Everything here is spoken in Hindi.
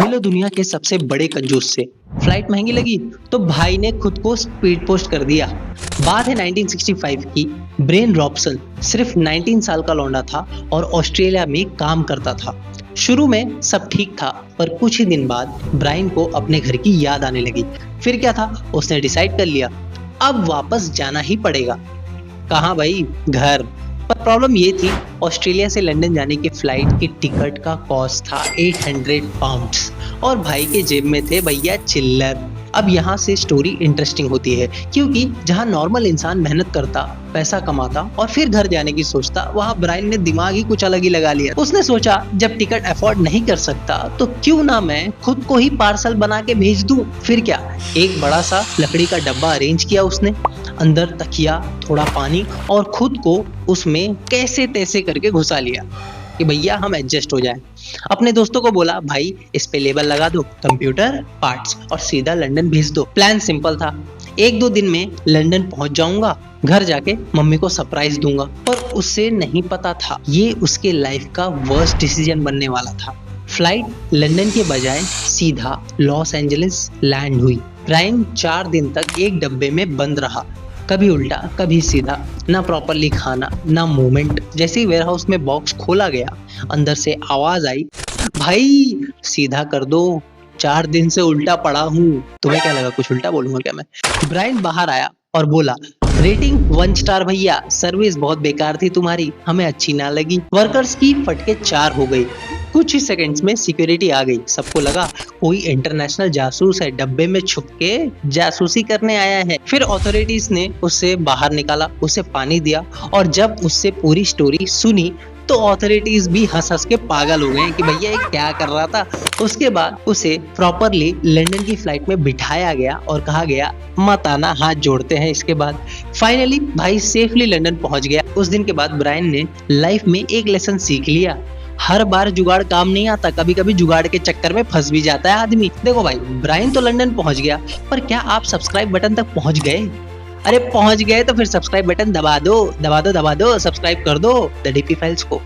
मिलो दुनिया के सबसे बड़े कंजूस से। फ्लाइट महंगी लगी तो भाई ने खुद को स्पीड पोस्ट कर दिया। बात है 1965 की। ब्रेन रॉबसन सिर्फ 19 साल का लौंडा था और ऑस्ट्रेलिया में काम करता था। शुरू में सब ठीक था, पर कुछ ही दिन बाद ब्रायन को अपने घर की याद आने लगी। फिर क्या था, उसने डिसाइड कर लिया अब वापस जाना ही पड़ेगा। कहाँ भाई, घर। पर प्रॉब्लम ये थी, ऑस्ट्रेलिया से लंदन जाने की फ्लाइट की टिकट का कॉस्ट था 800 पाउंड्स और भाई के जेब में थे भैया चिल्लर। अब यहाँ से स्टोरी इंटरेस्टिंग होती है, क्योंकि जहाँ नॉर्मल इंसान मेहनत करता, पैसा कमाता और फिर घर जाने की सोचता, वहाँ ब्रायन ने दिमाग ही कुछ अलग ही लगा लिया। उसने सोचा जब टिकट अफोर्ड नहीं कर सकता तो क्यों ना मैं खुद को ही पार्सल बना के भेज दूं। फिर क्या, एक बड़ा सा लकड़ी का डब्बा अरेंज किया उसने, अंदर तकिया, थोड़ा पानी और खुद को उसमें कैसे तैसे करके घुसा लिया कि भैया हम एडजस्ट हो जाएं। अपने दोस्तों को बोला भाई इस पे लेबल लगा दो, कंप्यूटर पार्ट्स, और सीधा लंदन भेज दो। प्लान सिंपल था, 1-2 दिन में लंदन पहुंच जाऊंगा, घर जाके मम्मी को सरप्राइज दूंगा। पर उसे नहीं पता था ये उसके लाइफ का वर्स्ट डिसीजन बनने वाला था। फ्लाइट लंदन के बजाय सीधा लॉस एंजलिस लैंड हुई। ब्रायन 4 दिन तक एक डब्बे में बंद रहा, कभी उल्टा कभी सीधा, ना प्रॉपरली खाना ना मूवमेंट। जैसे ही वेयरहाउस में बॉक्स खोला गया, अंदर से आवाज आई, भाई सीधा कर दो, 4 दिन से उल्टा पड़ा हूँ। तुम्हें क्या लगा कुछ उल्टा बोलूंगा क्या मैं? ब्रायन बाहर आया और बोला, रेटिंग 1 स्टार भैया, सर्विस बहुत बेकार थी तुम्हारी, हमें अच्छी ना लगी। वर्कर्स की फटके 4 हो गई। कुछ ही सेकंड्स में सिक्योरिटी आ गई। सबको लगा कोई इंटरनेशनल जासूस है, डब्बे में छुप के जासूसी करने आया है। फिर अथॉरिटीज ने उसे बाहर निकाला, उसे पानी दिया और जब उससे पूरी स्टोरी सुनी तो अथॉरिटीज भी हंस हंस के पागल हो गए कि भैया ये क्या कर रहा था। उसके बाद उसे प्रॉपरली लंदन की फ्लाइट में बिठाया गया और कहा गया मत आना, हाथ जोड़ते हैं। इसके बाद फाइनली भाई सेफली लंदन पहुंच गया। उस दिन के बाद ब्रायन ने लाइफ में एक लेसन सीख लिया, हर बार जुगाड़ काम नहीं आता, कभी कभी जुगाड़ के चक्कर में फंस भी जाता है आदमी। देखो भाई, ब्रायन तो लंदन पहुंच गया, पर क्या आप सब्सक्राइब बटन तक पहुंच गए? अरे पहुंच गए तो फिर सब्सक्राइब बटन दबा दो, दबा दो, दबा दो, सब्सक्राइब कर दो द डीपी फाइल्स को।